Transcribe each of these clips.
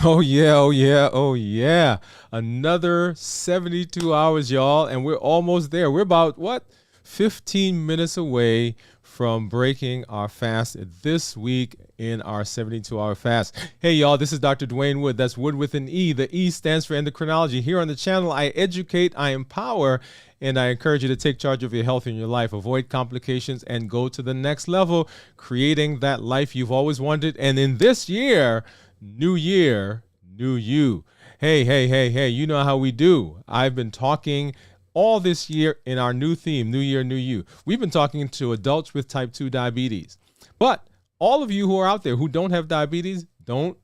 Oh yeah, oh yeah, oh yeah. Another 72 hours, y'all, and we're almost there. We're about what? 15 minutes away from breaking our fast this week in our 72-hour fast. Hey y'all, this is Dr. Dwayne Wood. That's Wood with an E. The E stands for endocrinology. Here on the channel, I educate, I empower, and I encourage you to take charge of your health in your life, avoid complications, and go to the next level, creating that life you've always wanted. And in this year, new year, new you. Hey, hey, hey, hey, you know how we do. I've been talking all this year in our new theme, New Year, New You. We've been talking to adults with type 2 diabetes. But all of you who are out there who don't have diabetes, don't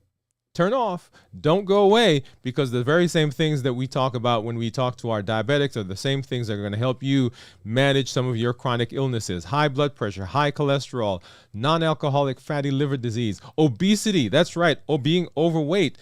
turn off, don't go away, because the very same things that we talk about when we talk to our diabetics are the same things that are going to help you manage some of your chronic illnesses: high blood pressure, high cholesterol, non-alcoholic fatty liver disease, obesity. That's right, or being overweight,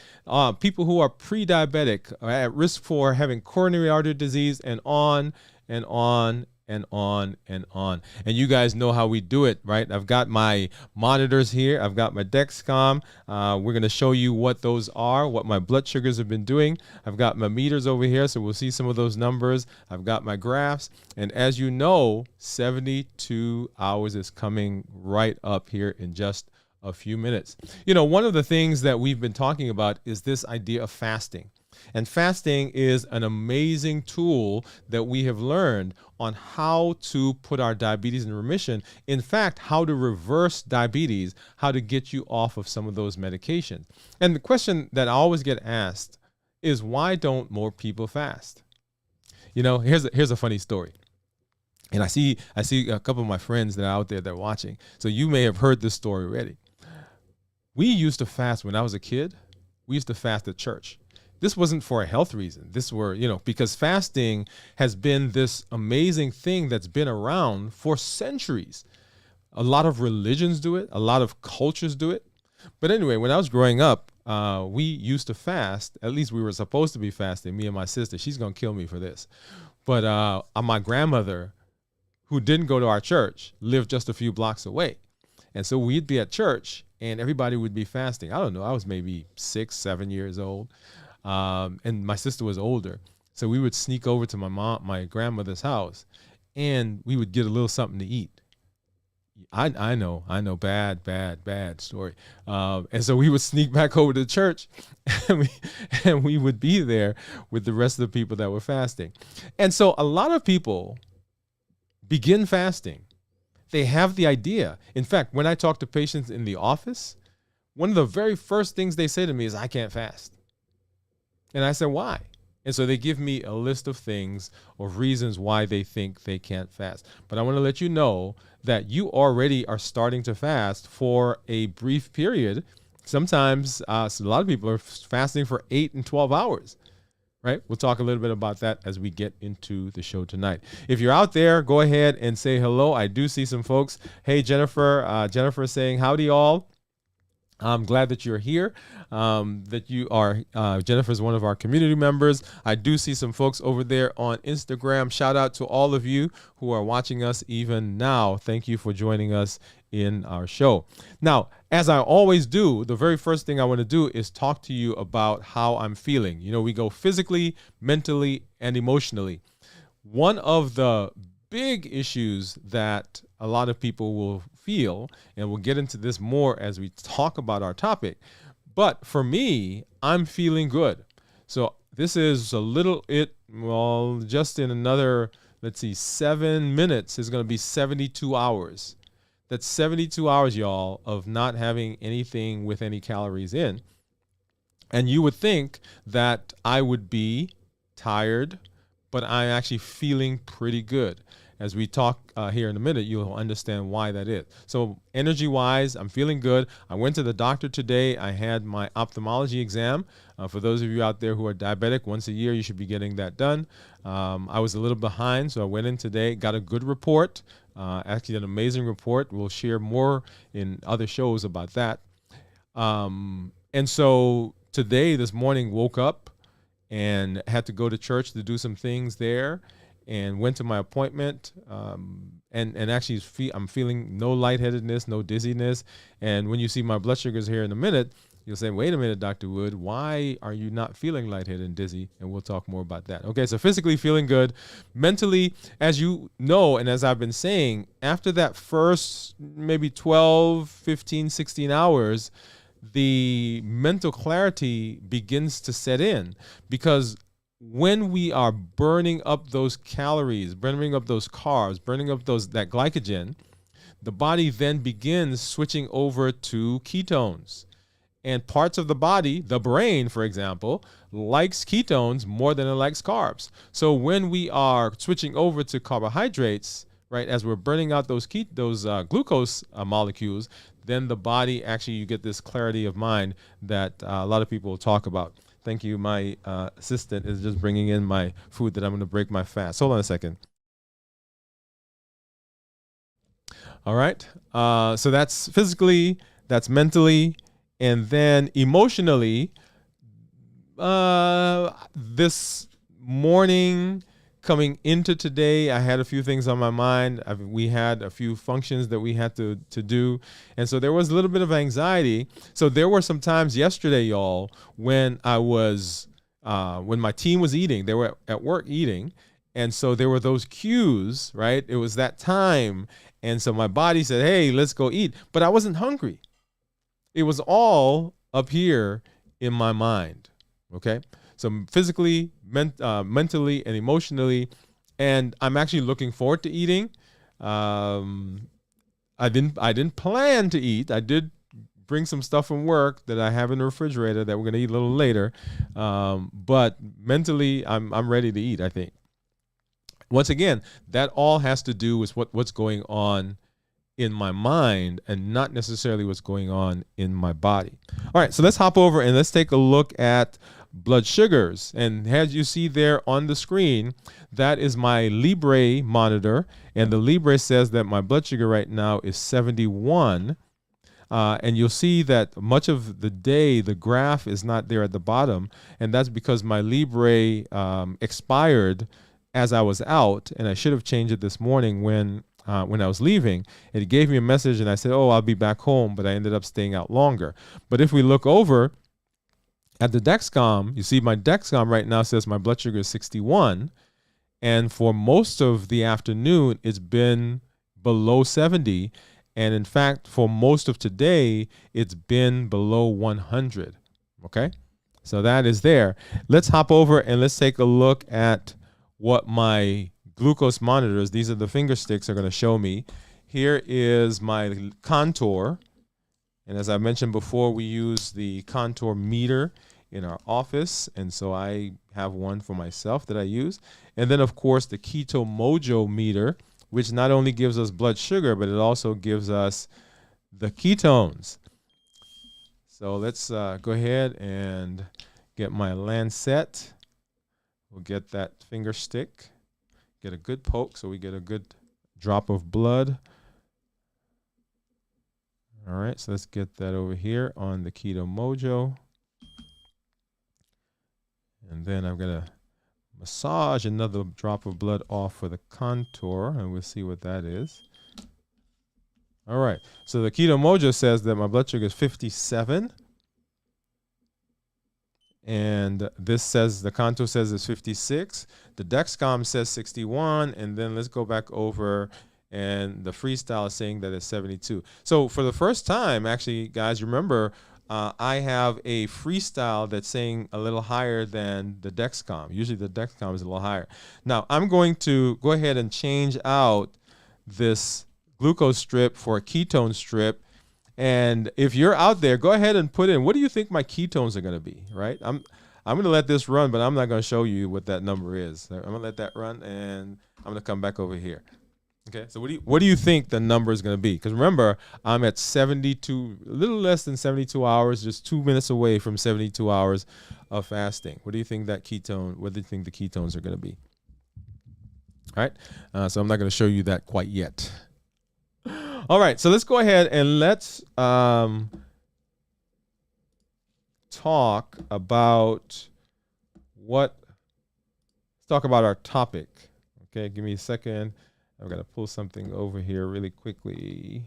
people who are pre-diabetic are at risk for having coronary artery disease, and on and on and on and on. And you guys know how we do it, right? I've got my monitors here. I've got my Dexcom. We're going to show you what those are, what my blood sugars have been doing. I've got my meters over here, so we'll see some of those numbers. I've got my graphs. And as you know, 72 hours is coming right up here in just a few minutes. You know, one of the things that we've been talking about is this idea of fasting. And fasting is an amazing tool that we have learned on how to put our diabetes in remission. In fact, how to reverse diabetes, how to get you off of some of those medications. And the question that I always get asked is, why don't more people fast? You know, here's a funny story. And I see a couple of my friends that are out there that are watching. So you may have heard this story already. We used to fast when I was a kid. We used to fast at church. This wasn't for a health reason. This were, because fasting has been this amazing thing that's been around for centuries. A lot of religions do it. A lot of cultures do it. But anyway, when I was growing up, we used to fast. At least we were supposed to be fasting, me and my sister. She's going to kill me for this. But my grandmother, who didn't go to our church, lived just a few blocks away. And so we'd be at church and everybody would be fasting. I don't know. I was maybe 6, 7 years old. And my sister was older. So we would sneak over to my grandmother's house, and we would get a little something to eat. I know, bad story. And so we would sneak back over to church, and we would be there with the rest of the people that were fasting. And so a lot of people begin fasting. They have the idea. In fact, when I talk to patients in the office, one of the very first things they say to me is, "I can't fast." And I said, "Why?" And so they give me a list of things or reasons why they think they can't fast. But I want to let you know that you already are starting to fast for a brief period. Sometimes a lot of people are fasting for 8 and 12 hours, right? We'll talk a little bit about that as we get into the show tonight. If you're out there, go ahead and say hello. I do see some folks. Hey, Jennifer. Jennifer is saying, "Howdy, all." I'm glad that you're here, that you are. Jennifer is one of our community members. I do see some folks over there on Instagram. Shout out to all of you who are watching us even now. Thank you for joining us in our show. Now, as I always do, the very first thing I want to do is talk to you about how I'm feeling. You know, we go physically, mentally, and emotionally. One of the big issues that a lot of people will feel, and we'll get into this more as we talk about our topic, but for me, I'm feeling good. So this is just in another, 7 minutes is going to be 72 hours. That's 72 hours, y'all, of not having anything with any calories in. And you would think that I would be tired, but I'm actually feeling pretty good. As we talk here in a minute, you'll understand why that is. So energy-wise, I'm feeling good. I went to the doctor today. I had my ophthalmology exam. For those of you out there who are diabetic, once a year you should be getting that done. I was a little behind, so I went in today, got a good report, actually an amazing report. We'll share more in other shows about that. And so today, this morning, woke up and had to go to church to do some things there. And went to my appointment, and actually I'm feeling no lightheadedness, no dizziness. And when you see my blood sugars here in a minute, You'll say, wait a minute, Dr. Wood, why are you not feeling lightheaded and dizzy? And we'll talk more about that. Okay, so physically feeling good. Mentally, as you know, and as I've been saying, after that first maybe 12, 15, 16 hours, the mental clarity begins to set in, because when we are burning up those calories, burning up those carbs, burning up that glycogen, the body then begins switching over to ketones. And parts of the body, the brain, for example, likes ketones more than it likes carbs. So when we are switching over to carbohydrates, right, as we're burning out those glucose molecules, then the body actually, you get this clarity of mind that a lot of people talk about. Thank you. My assistant is just bringing in my food that I'm going to break my fast. Hold on a second. All right. So that's physically, that's mentally. And then emotionally, this morning coming into today, I had a few things on my mind. We had a few functions that we had to do. And so there was a little bit of anxiety. So there were some times yesterday, y'all, when I was, when my team was eating, they were at work eating. And so there were those cues, right? It was that time. And so my body said, hey, let's go eat. But I wasn't hungry. It was all up here in my mind, okay? So physically, mentally, and emotionally, and I'm actually looking forward to eating. I didn't plan to eat. I did bring some stuff from work that I have in the refrigerator that we're gonna eat a little later. But mentally, I'm ready to eat, I think. Once again, that all has to do with what's going on in my mind and not necessarily what's going on in my body. All right, so let's hop over and let's take a look at blood sugars. And as you see there on the screen, that is my Libre monitor. And the Libre says that my blood sugar right now is 71. And you'll see that much of the day, the graph is not there at the bottom. And that's because my Libre expired as I was out. And I should have changed it this morning when I was leaving. It gave me a message and I said, oh, I'll be back home, but I ended up staying out longer. But if we look over at the Dexcom, you see my Dexcom right now says my blood sugar is 61. And for most of the afternoon, it's been below 70. And in fact, for most of today, it's been below 100. Okay, so that is there. Let's hop over and let's take a look at what my glucose monitors, these are the finger sticks, are going to show me. Here is my Contour. And as I mentioned before, we use the Contour meter in our office. And so I have one for myself that I use. And then, of course, the Keto Mojo meter, which not only gives us blood sugar, but it also gives us the ketones. So let's go ahead and get my Lancet. We'll get that finger stick. Get a good poke so we get a good drop of blood. All right, so let's get that over here on the Keto Mojo. And then I'm going to massage another drop of blood off for the Contour, and we'll see what that is. All right, so the Keto Mojo says that my blood sugar is 57. And this says, the Contour says it's 56. The Dexcom says 61. And then let's go back over, and the Freestyle is saying that it's 72. So for the first time, actually, guys, remember, I have a Freestyle that's saying a little higher than the Dexcom. Usually the Dexcom is a little higher. Now, I'm going to go ahead and change out this glucose strip for a ketone strip. And if you're out there, go ahead and put in, what do you think my ketones are going to be, right? I'm going to let this run, but I'm not going to show you what that number is. I'm going to let that run, and I'm going to come back over here. Okay, so what do you think the number is going to be? Because remember, I'm at 72, a little less than 72 hours, just 2 minutes away from 72 hours of fasting. What do you think what do you think the ketones are going to be? All right, so I'm not going to show you that quite yet. All right, so let's go ahead and let's talk about our topic. Okay, give me a second. I've got to pull something over here really quickly.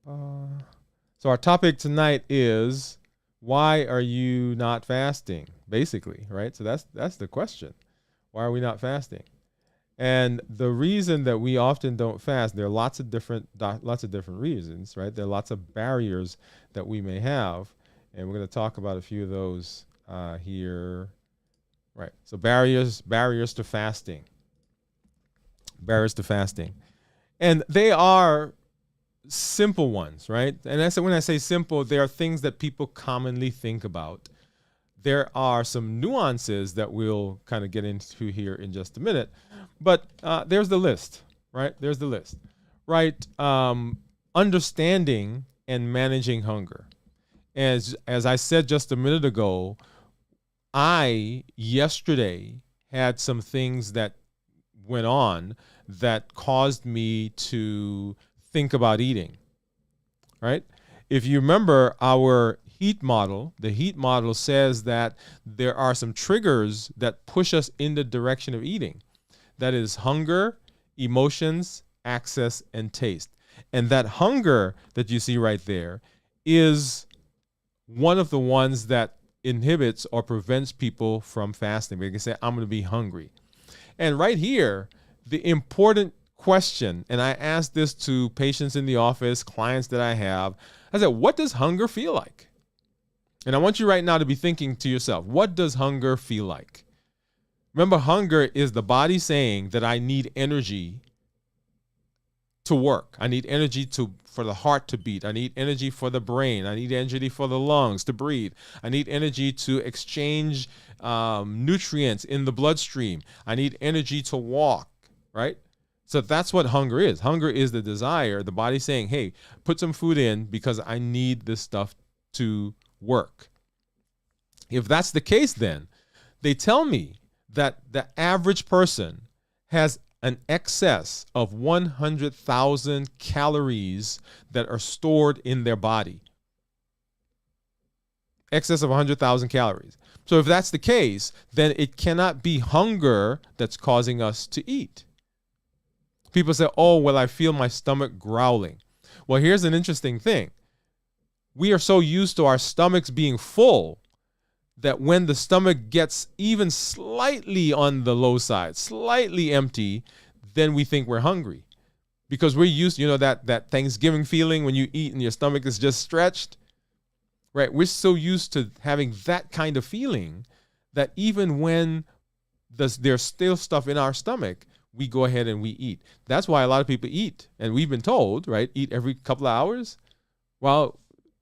So our topic tonight is, why are you not fasting? Basically, right? So that's the question. Why are we not fasting? And the reason that we often don't fast, there are lots of different reasons, right? There are lots of barriers that we may have, and we're going to talk about a few of those here. Right. So barriers to fasting. Barriers to fasting. And they are simple ones, right? And when I say simple, they are things that people commonly think about. There are some nuances that we'll kind of get into here in just a minute. But there's the list, right? There's the list, right? Understanding and managing hunger. As I said just a minute ago, I yesterday had some things that went on that caused me to think about eating, right? If you remember our heat model, the heat model says that there are some triggers that push us in the direction of eating. That is hunger, emotions, access, and taste. And that hunger that you see right there is one of the ones that inhibits or prevents people from fasting. They can say, I'm going to be hungry. And right here, the important question, and I asked this to patients in the office, clients that I have, I said, what does hunger feel like? And I want you right now to be thinking to yourself, what does hunger feel like? Remember, hunger is the body saying that I need energy to work. I need energy for the heart to beat. I need energy for the brain. I need energy for the lungs to breathe. I need energy to exchange nutrients in the bloodstream. I need energy to walk, right? So that's what hunger is. Hunger is the desire, the body saying, hey, put some food in because I need this stuff to work. If that's the case, then they tell me that the average person has an excess of 100,000 calories that are stored in their body. Excess of 100,000 calories. So if that's the case, then it cannot be hunger that's causing us to eat. People say, oh, well, I feel my stomach growling. Well, here's an interesting thing. We are so used to our stomachs being full that when the stomach gets even slightly on the low side, slightly empty, then we think we're hungry. Because we're used, that Thanksgiving feeling when you eat and your stomach is just stretched, right? We're so used to having that kind of feeling that even when there's still stuff in our stomach, we go ahead and we eat. That's why a lot of people eat. And we've been told, right, eat every couple of hours. Well,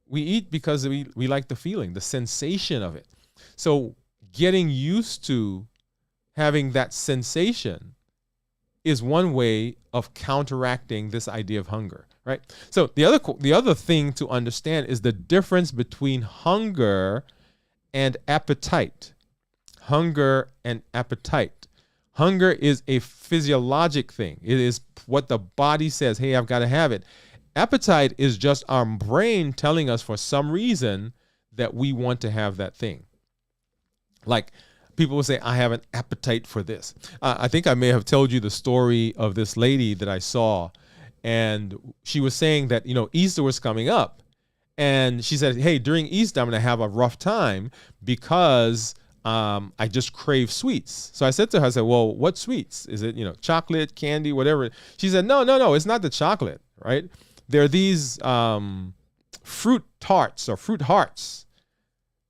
we eat because we like the feeling, the sensation of it. So getting used to having that sensation is one way of counteracting this idea of hunger, right? So the other thing to understand is the difference between hunger and appetite. Hunger and appetite. Hunger is a physiologic thing. It is what the body says, hey, I've got to have it. Appetite is just our brain telling us for some reason that we want to have that thing. Like people will say, I have an appetite for this. I think I may have told you the story of this lady that I saw. And she was saying that, Easter was coming up. And she said, hey, during Easter, I'm going to have a rough time because I just crave sweets. So I said to her, I said, well, what sweets? Is it, chocolate, candy, whatever? She said, no, it's not the chocolate, right? There are these fruit tarts or fruit hearts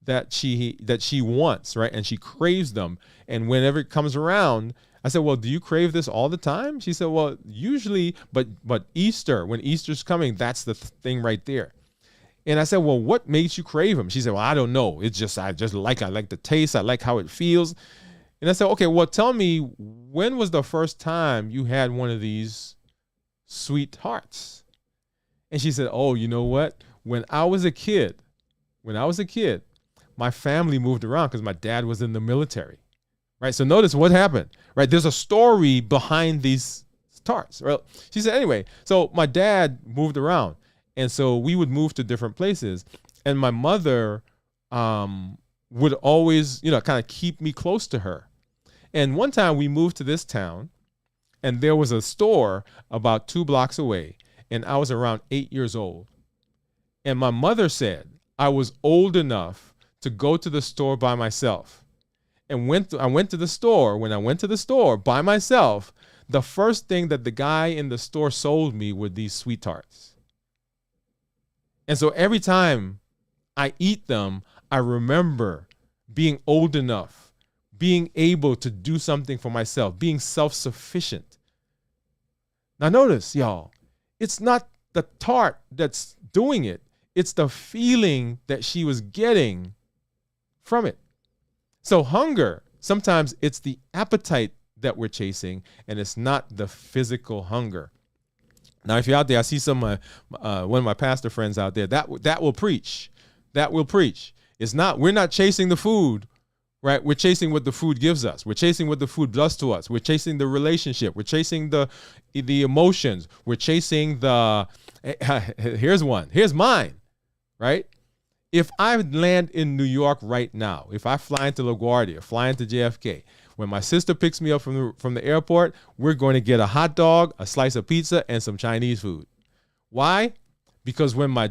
that she wants, right? And she craves them. And whenever it comes around, I said, well, do you crave this all the time? She said, well, usually, but Easter, when Easter's coming, that's the thing right there. And I said, well, what makes you crave them? She said, well, I don't know. It's just, I like the taste. I like how it feels. And I said, okay, well, tell me, when was the first time you had one of these sweet tarts? And she said, oh, you know what? When I was a kid, my family moved around because my dad was in the military, right? So notice what happened, right? There's a story behind these tarts. Right? She said, anyway, so my dad moved around. And so we would move to different places. And my mother would always, kind of keep me close to her. And one time we moved to this town, and there was a store about 2 blocks away. And I was around 8 years old. And my mother said I was old enough to go to the store by myself. And I went to the store. When I went to the store by myself, the first thing that the guy in the store sold me were these sweet tarts. And so every time I eat them, I remember being old enough, being able to do something for myself, being self-sufficient. Now notice, y'all, it's not the tart that's doing it. It's the feeling that she was getting from it. So hunger, sometimes it's the appetite that we're chasing, and it's not the physical hunger. Now, if you're out there, I see some one of my pastor friends out there that will preach. That will preach. We're not chasing the food, right? We're chasing what the food gives us. We're chasing what the food does to us. We're chasing the relationship. We're chasing the emotions. We're chasing the. Here's one. Here's mine, right? If I land in New York right now, if I fly into LaGuardia, fly into JFK, when my sister picks me up from the airport, we're going to get a hot dog, a slice of pizza, and some Chinese food. Why? Because when I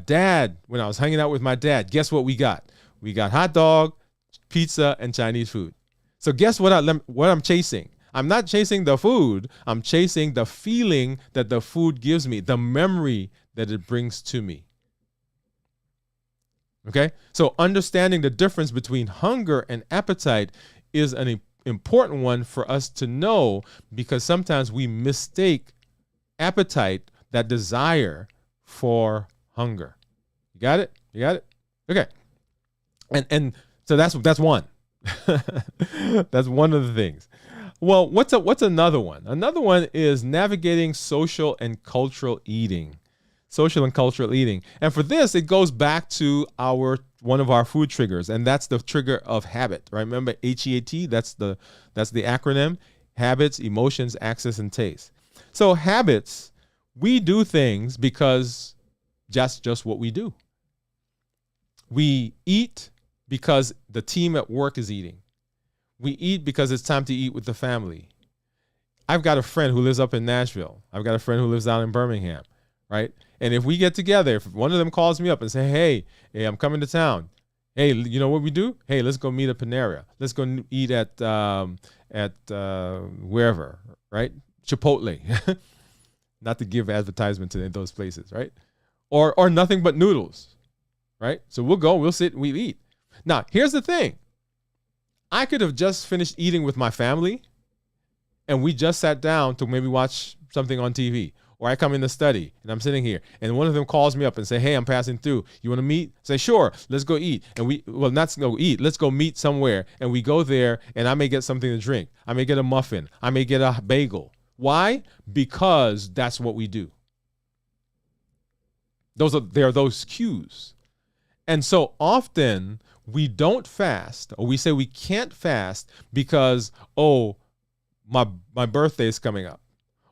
was hanging out with my dad, guess what we got? We got hot dog, pizza, and Chinese food. So guess what I'm chasing? I'm not chasing the food. I'm chasing the feeling that the food gives me, the memory that it brings to me. Okay? So understanding the difference between hunger and appetite is an important one for us to know, because sometimes we mistake appetite, that desire, for hunger. You got it? You got it? Okay. And so that's one. That's one of the things. Well, what's another one? Another one is navigating social and cultural eating. Social and cultural eating. And for this, it goes back to one of our food triggers, and that's the trigger of habit, right? Remember HEAT? That's the acronym: habits, emotions, access, and taste. So habits, we do things because that's just what we do. We eat because the team at work is eating. We eat because it's time to eat with the family. I've got a friend who lives up in Nashville. I've got a friend who lives down in Birmingham, right? And if we get together, if one of them calls me up and say, hey, I'm coming to town. Hey, you know what we do? Hey, let's go meet at Panera. Let's go eat at wherever, right? Chipotle. Not to give advertisement to those places, right? Or nothing but noodles, right? So we'll sit, we'll eat. Now, here's the thing. I could have just finished eating with my family, and we just sat down to maybe watch something on TV. Or I come in the study and I'm sitting here, and one of them calls me up and say, hey, I'm passing through. You want to meet? Say, sure, let's go eat. And not go eat, let's go meet somewhere. And we go there, and I may get something to drink. I may get a muffin. I may get a bagel. Why? Because that's what we do. There are those cues. And so often we don't fast, or we say we can't fast because, my birthday is coming up.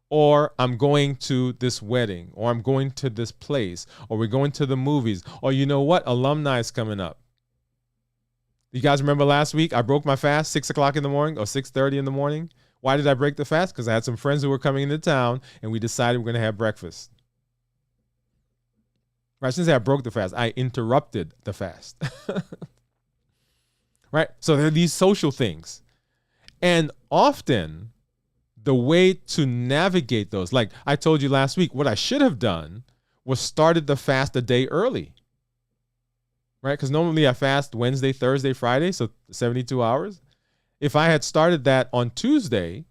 Or I'm going to this wedding, or I'm going to this place, or we're going to the movies, or you know what? Alumni is coming up. You guys remember last week I broke my fast 6 o'clock in the morning or 6:30 in the morning? Why did I break the fast? Because I had some friends who were coming into town, and we decided we're going to have breakfast. Right? I shouldn't say I broke the fast. I interrupted the fast. Right? So there are these social things. And often the way to navigate those, like I told you last week, what I should have done was started the fast a day early, right? Because normally I fast Wednesday, Thursday, Friday, so 72 hours. If I had started that on Tuesday,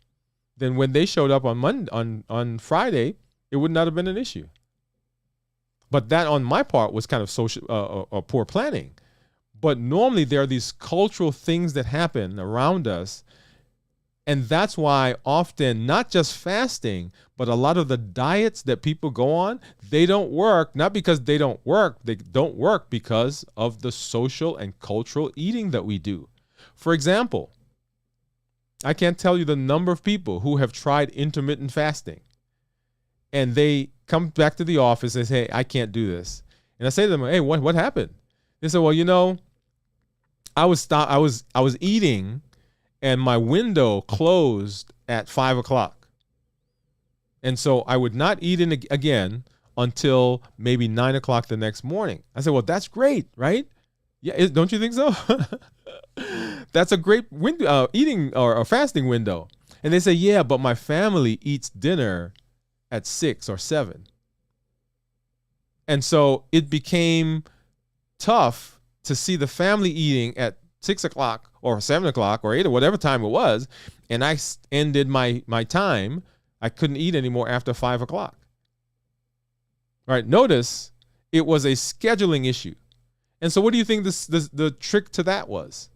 then when they showed up on Friday, it would not have been an issue. But that on my part was kind of social or poor planning. But normally there are these cultural things that happen around us. And that's why often not just fasting, but a lot of the diets that people go on, they don't work, not because they don't work because of the social and cultural eating that we do. For example, I can't tell you the number of people who have tried intermittent fasting, and they come back to the office and say, hey, I can't do this. And I say to them, hey, what happened? They say, well, I was eating, and my window closed at 5 o'clock. And so I would not eat again until maybe 9 o'clock the next morning. I said, well, that's great, right? Yeah, don't you think so? That's a great window, eating or fasting window. And they say, yeah, but my family eats dinner at 6 or 7. And so it became tough to see the family eating at 6 o'clock or 7 o'clock or 8 or whatever time it was. And I ended my time. I couldn't eat anymore after 5 o'clock. Right? Notice it was a scheduling issue. And so what do you think the trick to that was?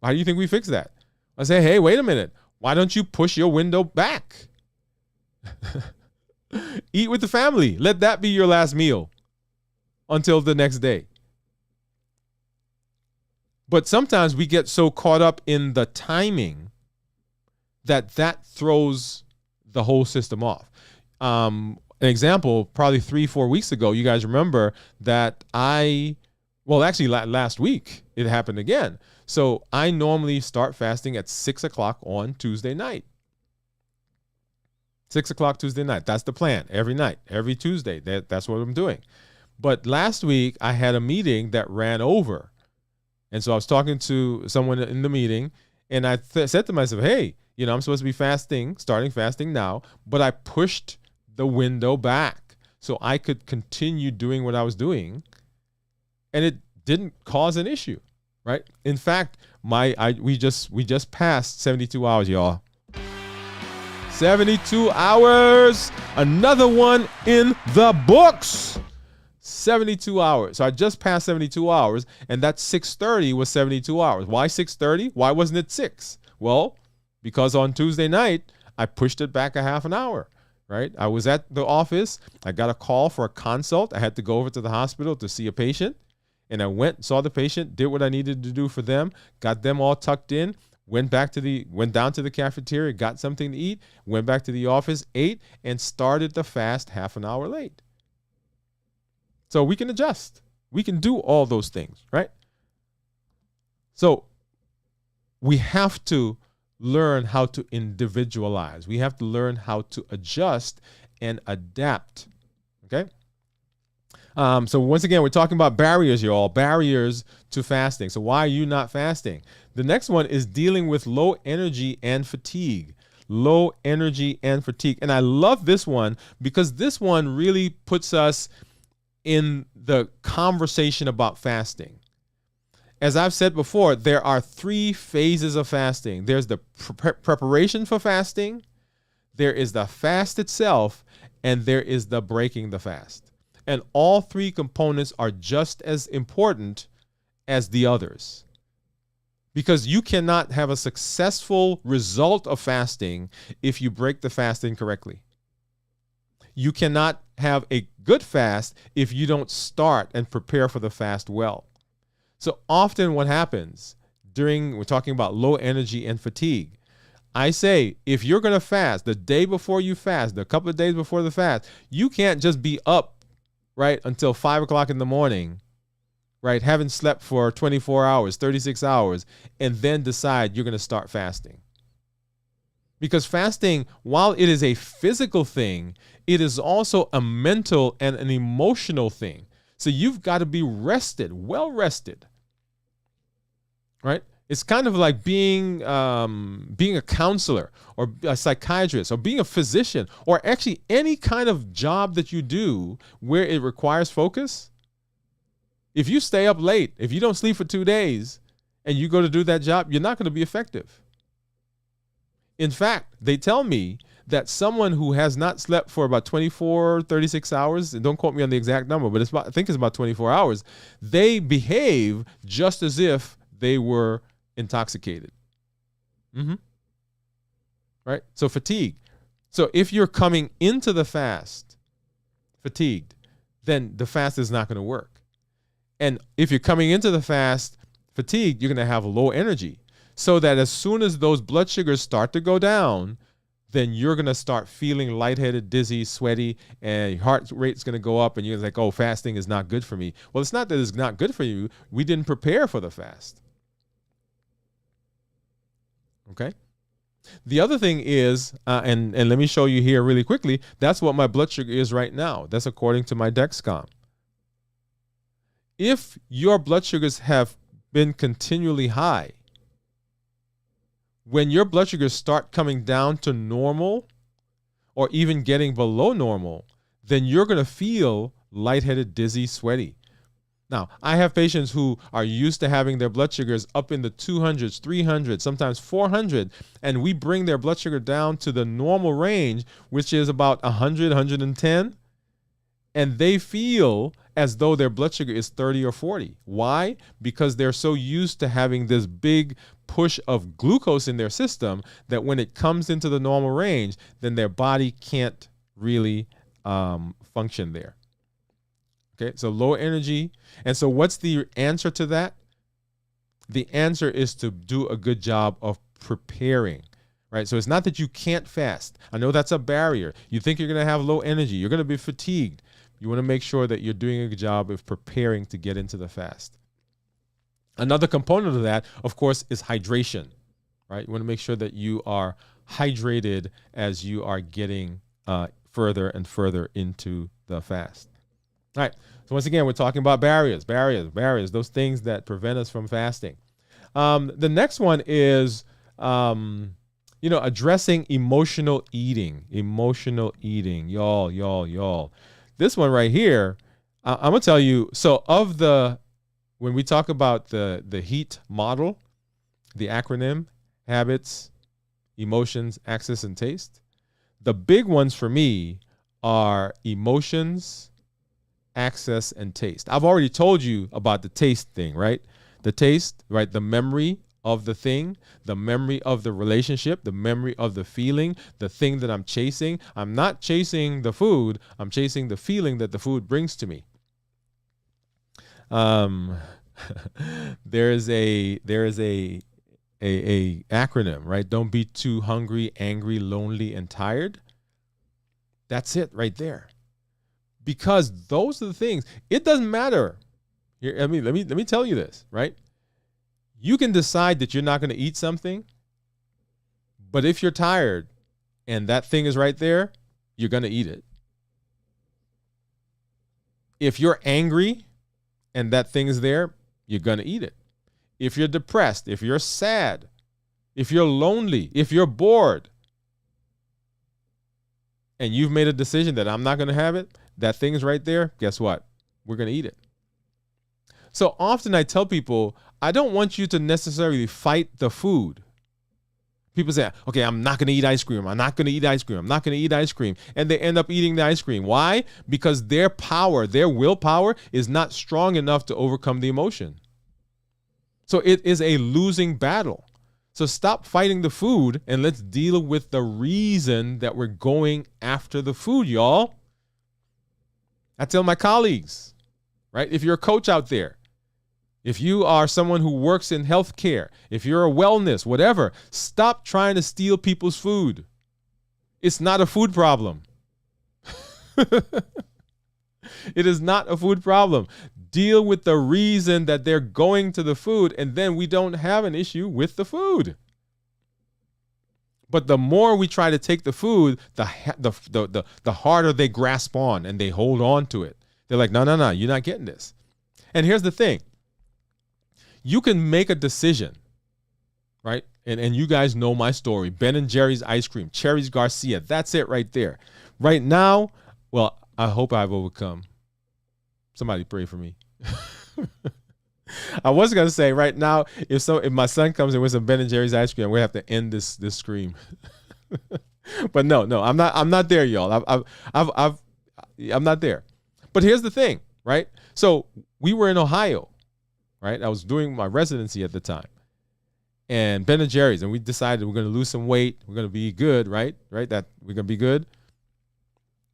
How do you think we fixed that? I say, hey, wait a minute. Why don't you push your window back? Eat with the family. Let that be your last meal until the next day. But sometimes we get so caught up in the timing that throws the whole system off. An example, probably 3-4 weeks ago, you guys remember that last week it happened again. So I normally start fasting at 6 o'clock on Tuesday night. 6 o'clock Tuesday night. That's the plan. Every night, every Tuesday. That's what I'm doing. But last week I had a meeting that ran over. And so I was talking to someone in the meeting, and I said to myself, hey, I'm supposed to be starting fasting now, but I pushed the window back so I could continue doing what I was doing, and it didn't cause an issue, right? In fact, we just passed 72 hours, y'all. 72 hours, another one in the books. 72 hours. So I just passed 72 hours, and that 6:30 was 72 hours. Why 6:30? Why wasn't it 6? Well, because on Tuesday night, I pushed it back a half an hour, right? I was at the office. I got a call for a consult. I had to go over to the hospital to see a patient, and I went, saw the patient, did what I needed to do for them, got them all tucked in, went down to the cafeteria, got something to eat, went back to the office, ate, and started the fast half an hour late. So we can adjust. We can do all those things, right? So we have to learn how to individualize. We have to learn how to adjust and adapt, okay? So once again, we're talking about barriers, y'all, barriers to fasting. So why are you not fasting? The next one is dealing with low energy and fatigue. Low energy and fatigue. And I love this one because this one really puts us in the conversation about fasting. As I've said before, there are 3 phases of fasting. There's the preparation for fasting, there is the fast itself, and there is the breaking the fast. And all 3 components are just as important as the others. Because you cannot have a successful result of fasting if you break the fast incorrectly. You cannot have a good fast if you don't start and prepare for the fast well. So often what happens we're talking about low energy and fatigue. I say, if you're going to fast the day before you fast, a couple of days before the fast, you can't just be up, right, until 5 o'clock in the morning, right, haven't slept for 24 hours, 36 hours, and then decide you're going to start fasting. Because fasting, while it is a physical thing, it is also a mental and an emotional thing. So you've got to be rested, well rested, right? It's kind of like being a counselor or a psychiatrist or being a physician or actually any kind of job that you do where it requires focus. If you stay up late, if you don't sleep for 2 days and you go to do that job, you're not going to be effective. In fact, they tell me that someone who has not slept for about 24, 36 hours, and don't quote me on the exact number, but I think it's about 24 hours, they behave just as if they were intoxicated. Right? So fatigue. So if you're coming into the fast fatigued, then the fast is not going to work. And if you're coming into the fast fatigued, you're going to have low energy. So that as soon as those blood sugars start to go down, then you're going to start feeling lightheaded, dizzy, sweaty, and your heart rate's going to go up, and you're like, oh, fasting is not good for me. Well, it's not that it's not good for you. We didn't prepare for the fast. Okay? The other thing is, and let me show you here really quickly, that's what my blood sugar is right now. That's according to my Dexcom. If your blood sugars have been continually high, when your blood sugars start coming down to normal or even getting below normal, then you're going to feel lightheaded, dizzy, sweaty. Now, I have patients who are used to having their blood sugars up in the 200s, 300, sometimes 400, and we bring their blood sugar down to the normal range, which is about 100, 110, and they feel as though their blood sugar is 30 or 40. Why? Because they're so used to having this big push of glucose in their system that when it comes into the normal range, then their body can't really function there. Okay, so low energy. And so what's the answer to that? The answer is to do a good job of preparing, right? So it's not that you can't fast. I know that's a barrier. You think you're going to have low energy. You're going to be fatigued. You want to make sure that you're doing a good job of preparing to get into the fast. Another component of that, of course, is hydration, right? You want to make sure that you are hydrated as you are getting further and further into the fast. All right. So once again, we're talking about barriers, those things that prevent us from fasting. The next one is, addressing emotional eating. Y'all. This one right here, I'm going to tell you, so when we talk about the HEAT model, the acronym, habits, emotions, access, and taste, the big ones for me are emotions, access, and taste. I've already told you about the taste thing, right? The taste, right? The memory of the thing, the memory of the relationship, the memory of the feeling, the thing that I'm chasing. I'm not chasing the food. I'm chasing the feeling that the food brings to me. There is a acronym, right? Don't be too hungry, angry, lonely, and tired. That's it right there. Because those are the things. It doesn't matter. Here, let me tell you this, right? You can decide that you're not going to eat something, but if you're tired and that thing is right there, you're going to eat it. If you're angry and that thing is there, you're going to eat it. If you're depressed, if you're sad, if you're lonely, if you're bored, and you've made a decision that I'm not going to have it, that thing is right there, guess what? We're going to eat it. So often I tell people, I don't want you to necessarily fight the food. People say, okay, I'm not going to eat ice cream. I'm not going to eat ice cream. I'm not going to eat ice cream. And they end up eating the ice cream. Why? Because their power, their willpower is not strong enough to overcome the emotion. So it is a losing battle. So stop fighting the food and let's deal with the reason that we're going after the food, y'all. I tell my colleagues, right? If you're a coach out there, if you are someone who works in healthcare, if you're a wellness, whatever, stop trying to steal people's food. It's not a food problem. It is not a food problem. Deal with the reason that they're going to the food, and then we don't have an issue with the food. But the more we try to take the food, the harder they grasp on and they hold on to it. They're like, no, you're not getting this. And here's the thing. You can make a decision, right? And you guys know my story. Ben & Jerry's ice cream, Cherries Garcia. That's it right there. Right now, well, I hope I've overcome. Somebody pray for me. I was gonna say right now, if my son comes in with some Ben & Jerry's ice cream, we have to end this scream. But no, I'm not there, y'all. I'm not there. But here's the thing, right? So we were in Ohio, right? I was doing my residency at the time, and Ben & Jerry's, and we decided we're gonna lose some weight. We're gonna be good, right? That we're gonna be good.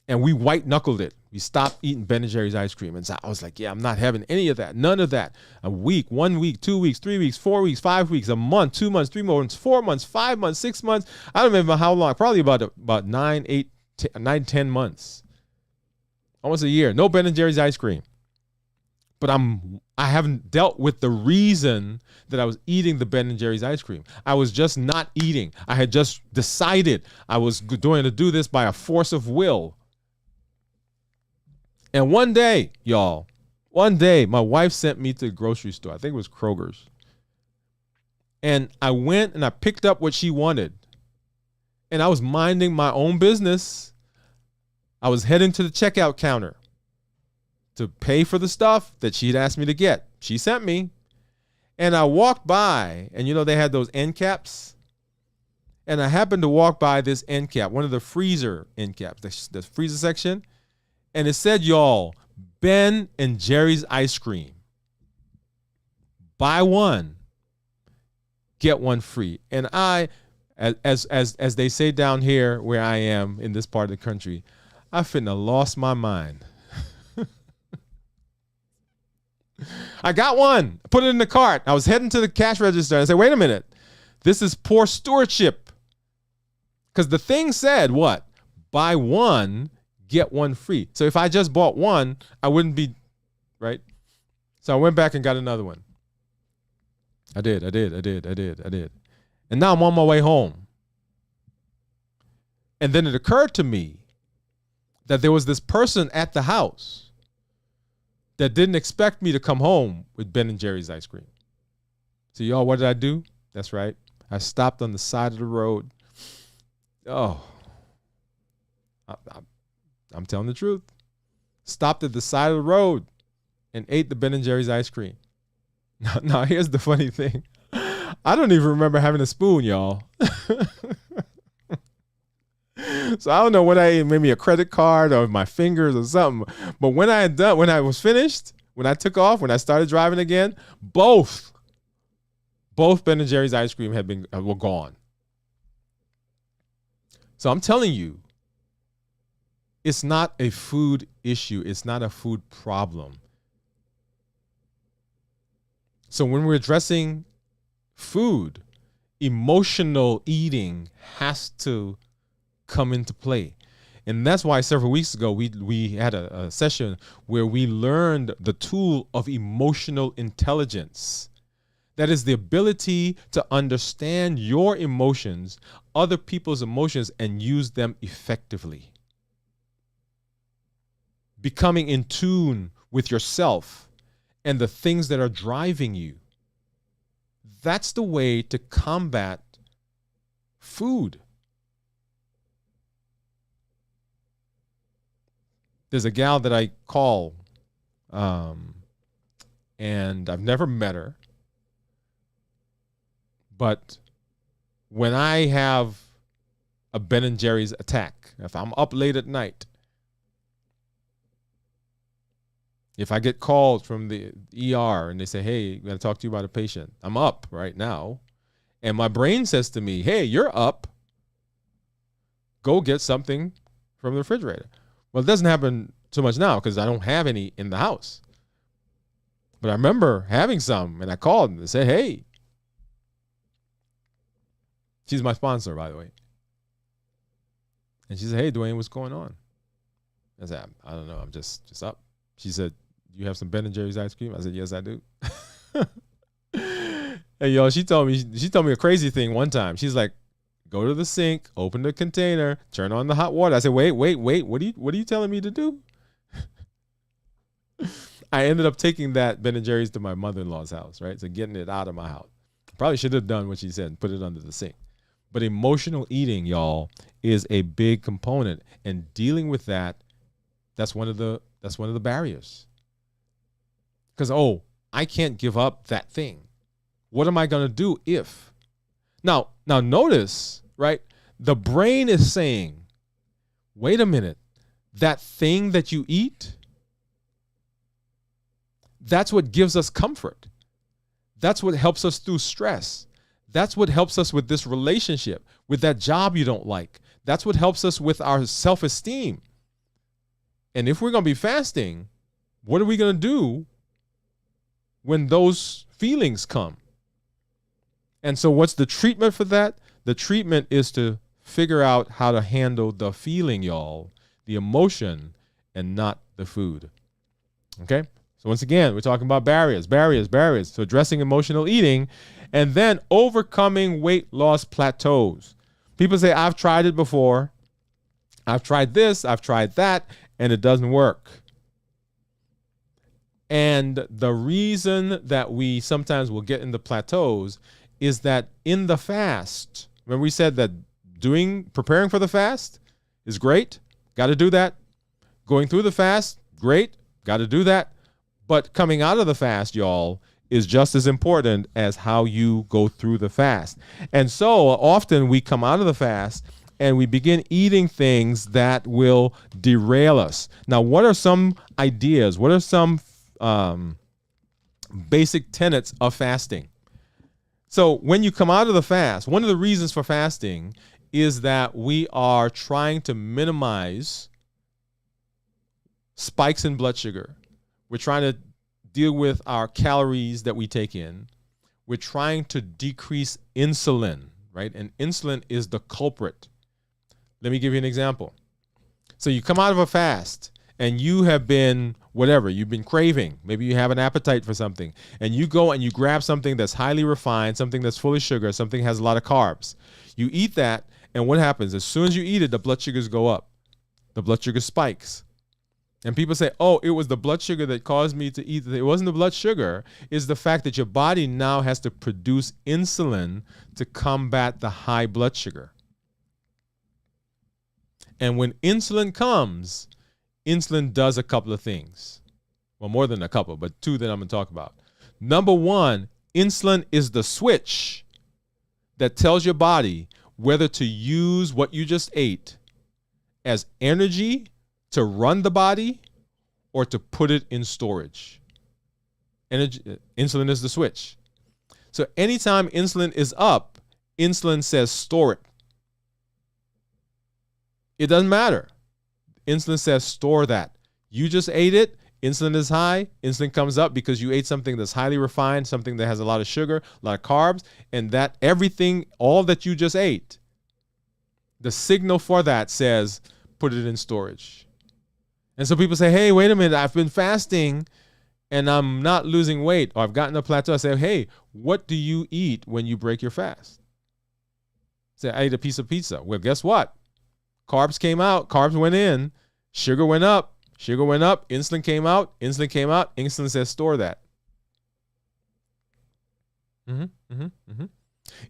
And we white knuckled it. We stopped eating Ben & Jerry's ice cream. And so I was like, yeah, I'm not having any of that. None of that. A week, 1 week, 2 weeks, 3 weeks, 4 weeks, 5 weeks, a month, 2 months, 3 months, 4 months, 5 months, 6 months. I don't remember how long. Probably about 9, 10 months. Almost a year. No Ben & Jerry's ice cream. but I haven't dealt with the reason that I was eating the Ben and Jerry's ice cream. I was just not eating. I had just decided I was going to do this by a force of will. And one day, y'all, my wife sent me to the grocery store. I think it was Kroger's. And I went and I picked up what she wanted. And I was minding my own business. I was heading to the checkout counter to pay for the stuff that she'd asked me to get. She sent me. And I walked by, and they had those end caps. And I happened to walk by this end cap, one of the freezer end caps, the freezer section. And it said, y'all, Ben and Jerry's ice cream. Buy one, get one free. And I, as they say down here where I am in this part of the country, I finna lost my mind. I got one. I put it in the cart. I was heading to the cash register. I said, wait a minute. This is poor stewardship. Because the thing said what? Buy one, get one free. So if I just bought one, I wouldn't be, right? So I went back and got another one. I did. And now I'm on my way home. And then it occurred to me that there was this person at the house that didn't expect me to come home with Ben and Jerry's ice cream. So y'all, what did I do? That's right. I stopped on the side of the road. Oh, I'm telling the truth. Stopped at the side of the road and ate the Ben and Jerry's ice cream. Now here's the funny thing. I don't even remember having a spoon, y'all. So I don't know what I ate, maybe a credit card or my fingers or something. But when I was finished, when I took off, when I started driving again, both Ben and Jerry's ice cream were gone. So I'm telling you, it's not a food issue. It's not a food problem. So when we're addressing food, emotional eating has to come into play. And that's why several weeks ago we had a session where we learned the tool of emotional intelligence. That is the ability to understand your emotions, other people's emotions, and use them effectively. Becoming in tune with yourself and the things that are driving you. That's the way to combat food. There's a gal that I call, and I've never met her. But when I have a Ben and Jerry's attack, if I'm up late at night, if I get called from the ER and they say, hey, I'm going to talk to you about a patient, I'm up right now, and my brain says to me, hey, you're up, go get something from the refrigerator. Well, it doesn't happen too much now because I don't have any in the house. But I remember having some, and I called and they said, hey. She's my sponsor, by the way. And she said, hey, Dwayne, what's going on? I said, I don't know. I'm just up. She said, you have some Ben and Jerry's ice cream? I said, yes, I do. And yo, she told me a crazy thing one time. She's like, go to the sink, open the container, turn on the hot water. I said, wait. What are you telling me to do? I ended up taking that Ben and Jerry's to my mother-in-law's house, right? So getting it out of my house. Probably should have done what she said and put it under the sink. But emotional eating, y'all, is a big component. And dealing with that's one of the barriers. Because, I can't give up that thing. What am I going to do if? Now notice, right? The brain is saying, wait a minute, that thing that you eat, that's what gives us comfort. That's what helps us through stress. That's what helps us with this relationship, with that job you don't like. That's what helps us with our self-esteem. And if we're going to be fasting, what are we going to do when those feelings come? And so what's the treatment for that? The treatment is to figure out how to handle the feeling, y'all, the emotion, and not the food. Okay? So once again, we're talking about barriers. So addressing emotional eating, and then overcoming weight loss plateaus. People say, I've tried it before. I've tried this, I've tried that, and it doesn't work. And the reason that we sometimes will get into plateaus is that in the fast, remember we said that preparing for the fast is great, got to do that. Going through the fast, great, got to do that. But coming out of the fast, y'all, is just as important as how you go through the fast. And so often we come out of the fast and we begin eating things that will derail us. Now, what are some ideas? What are some basic tenets of fasting? So when you come out of the fast, one of the reasons for fasting is that we are trying to minimize spikes in blood sugar. We're trying to deal with our calories that we take in. We're trying to decrease insulin, right? And insulin is the culprit. Let me give you an example. So you come out of a fast and you have been whatever, you've been craving. Maybe you have an appetite for something. And you go and you grab something that's highly refined, something that's full of sugar, something that has a lot of carbs. You eat that, and what happens? As soon as you eat it, the blood sugars go up. The blood sugar spikes. And people say, oh, it was the blood sugar that caused me to eat. It wasn't the blood sugar. It's the fact that your body now has to produce insulin to combat the high blood sugar. And when insulin comes, insulin does a couple of things. Well, more than a couple, but two that I'm going to talk about. Number one, insulin is the switch that tells your body whether to use what you just ate as energy to run the body or to put it in storage. Insulin is the switch. So anytime insulin is up, insulin says store it. It doesn't matter. Insulin says store that. You just ate it. Insulin is high. Insulin comes up because you ate something that's highly refined, something that has a lot of sugar, a lot of carbs, and that everything, all that you just ate, the signal for that says put it in storage. And so people say, hey, wait a minute, I've been fasting and I'm not losing weight, or I've gotten a plateau. I say, hey, what do you eat when you break your fast? Say, I ate a piece of pizza. Well, guess what? Carbs came out, carbs went in, sugar went up, insulin came out, insulin says store that.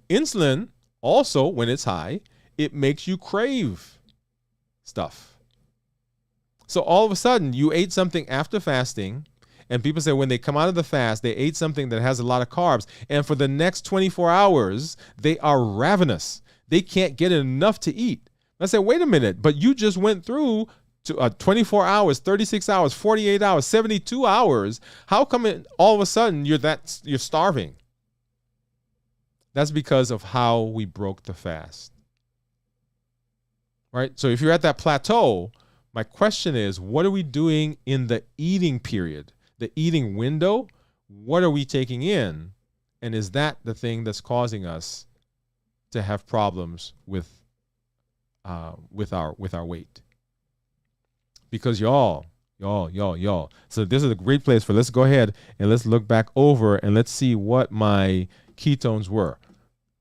Insulin also, when it's high, it makes you crave stuff. So all of a sudden, you ate something after fasting, and people say when they come out of the fast, they ate something that has a lot of carbs, and for the next 24 hours, they are ravenous. They can't get enough to eat. I say, wait a minute, but you just went through to 24 hours, 36 hours, 48 hours, 72 hours. How come all of a sudden you're starving? That's because of how we broke the fast. Right? So if you're at that plateau, my question is, what are we doing in the eating period, the eating window? What are we taking in? And is that the thing that's causing us to have problems with our weight? Because y'all. So this is a great place let's go ahead and let's look back over and let's see what my ketones were.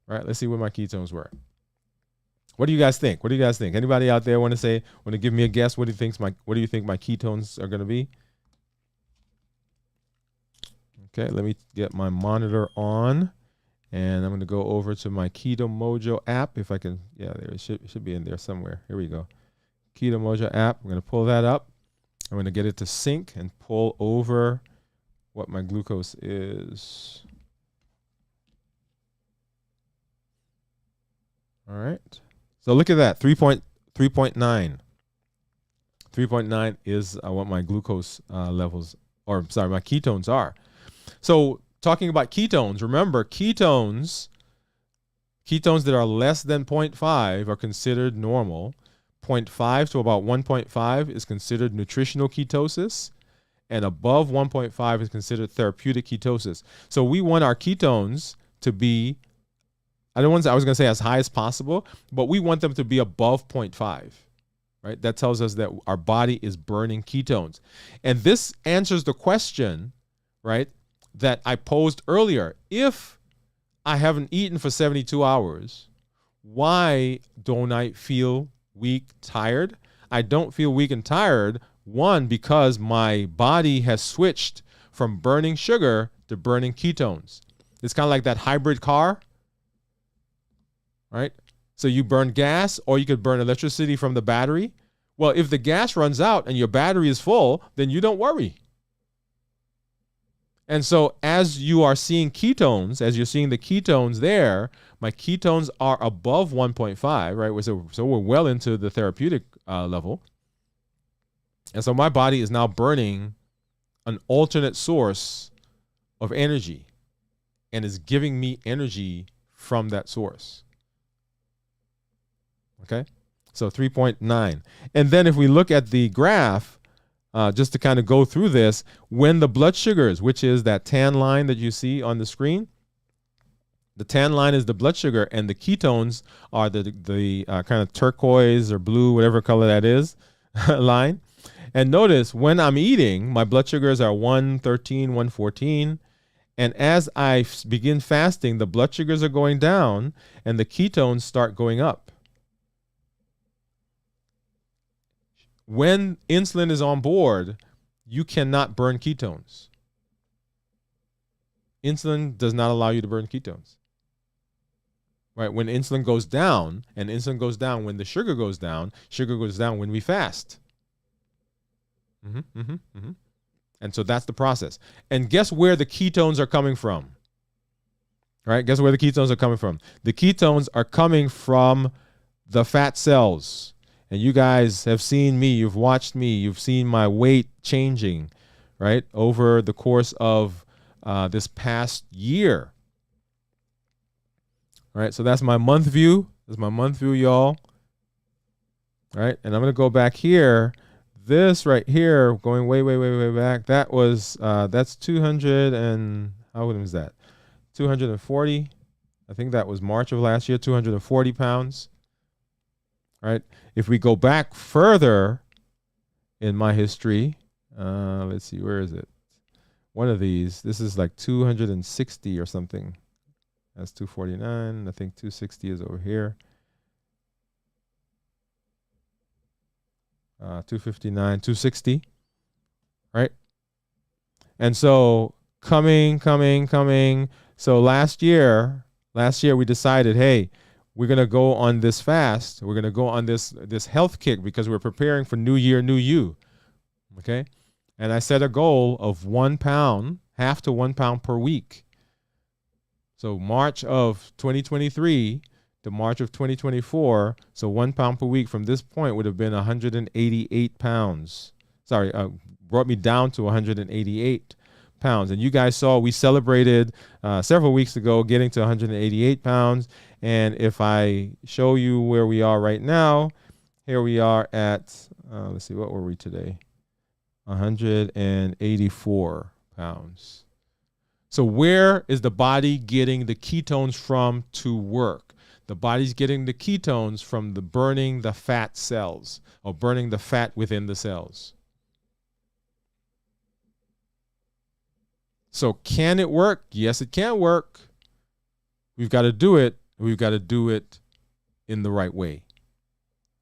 All right, let's see what my ketones were. What do you guys think? Anybody out there want to give me a guess? What do you think my ketones are going to be? Okay, let me get my monitor on. And I'm going to go over to my Keto Mojo app. If I can, there it should be in there somewhere. Here we go. Keto Mojo app. I'm going to pull that up. I'm going to get it to sync and pull over what my glucose is. All right. So look at that, 3.9. 3.9 is what my glucose levels, my ketones are. So talking about ketones, remember ketones that are less than 0.5 are considered normal. 0.5 to about 1.5 is considered nutritional ketosis, and above 1.5 is considered therapeutic ketosis. So we want our ketones to be, I was going to say as high as possible, but we want them to be above 0.5. right? That tells us that our body is burning ketones. And this answers the question, right, that I posed earlier. If I haven't eaten for 72 hours, why don't I feel weak, tired? I don't feel weak and tired, one, because my body has switched from burning sugar to burning ketones. It's kind of like that hybrid car, right? So you burn gas or you could burn electricity from the battery. Well, if the gas runs out and your battery is full, then you don't worry. And so as you are seeing ketones, as you're seeing the ketones there, my ketones are above 1.5, right? So we're well into the therapeutic level. And so my body is now burning an alternate source of energy and is giving me energy from that source. Okay? So 3.9. And then if we look at the graph, just to kind of go through this, when the blood sugars, which is that tan line that you see on the screen, the tan line is the blood sugar, and the ketones are the kind of turquoise or blue, whatever color that is, line. And notice when I'm eating, my blood sugars are 113, 114. And as I begin fasting, the blood sugars are going down and the ketones start going up. When insulin is on board, you cannot burn ketones. Insulin does not allow you to burn ketones. Right? When insulin goes down, and insulin goes down when the sugar goes down when we fast. And so that's the process. And guess where the ketones are coming from? Right? Guess where the ketones are coming from? The ketones are coming from the fat cells. And you guys have seen me, you've watched me, you've seen my weight changing, right, over the course of this past year. All right, so that's my month view. That's my month view, y'all. All right, and I'm going to go back here. This right here, going way back, that was, that's 200 and, how old was that? 240. I think that was March of last year, 240 pounds. Right. If we go back further in my history, let's see, where is it? One of these. This is like 260 or something. That's 249. I think 260 is over here. 259, 260. Right. And so coming. So last year we decided, hey, we're going to go on this fast. We're going to go on this health kick because we're preparing for New Year, New You. Okay? And I set a goal of 1 pound, half to 1 pound per week. So March of 2023 to March of 2024, so 1 pound per week from this point would have been 188 pounds. Sorry, brought me down to 188 pounds. And you guys saw we celebrated several weeks ago getting to 188 pounds. And if I show you where we are right now, here we are at, let's see, what were we today? 184 pounds. So where is the body getting the ketones from to work? The body's getting the ketones from burning the fat cells or burning the fat within the cells. So can it work? Yes, it can work. We've got to do it. We've got to do it in the right way.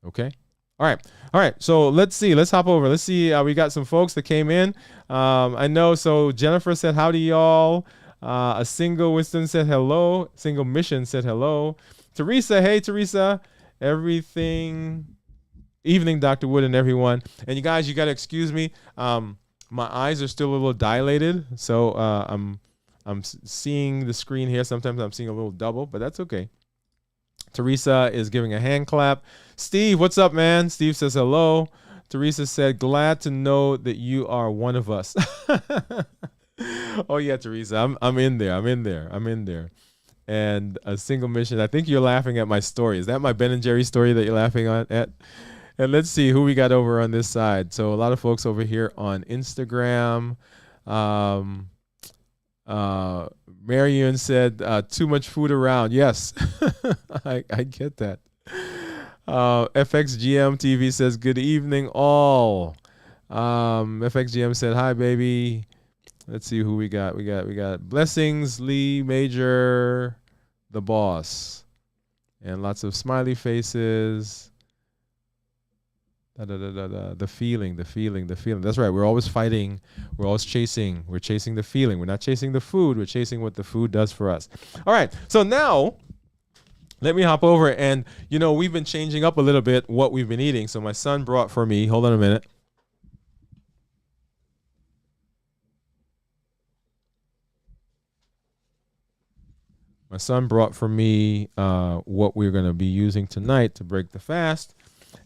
Okay? All right. So let's see. Let's hop over. Let's see. We got some folks that came in. I know. So Jennifer said, howdy, y'all. A single Winston said hello. Single Mission said hello. Teresa, hey, Teresa. Everything. Evening, Dr. Wood and everyone. And you guys, you got to excuse me. My eyes are still a little dilated. So I'm seeing the screen here. Sometimes I'm seeing a little double, but that's okay. Teresa is giving a hand clap. Steve, what's up, man? Steve says hello. Teresa said, glad to know that you are one of us. Oh, yeah, Teresa, I'm in there. And a single mission. I think you're laughing at my story. Is that my Ben and Jerry story that you're laughing at? And let's see who we got over on this side. So a lot of folks over here on Instagram. Marion said, too much food around. Yes, I get that. FXGM TV says, good evening, all. FXGM said, hi, baby. Let's see who we got. We got Blessings, Lee, Major, the boss. And lots of smiley faces. The feeling. That's right. We're always fighting. We're always chasing. We're chasing the feeling. We're not chasing the food. We're chasing what the food does for us. All right. So now let me hop over. And, we've been changing up a little bit what we've been eating. So my son brought for me. Hold on a minute. My son brought for me what we're going to be using tonight to break the fast.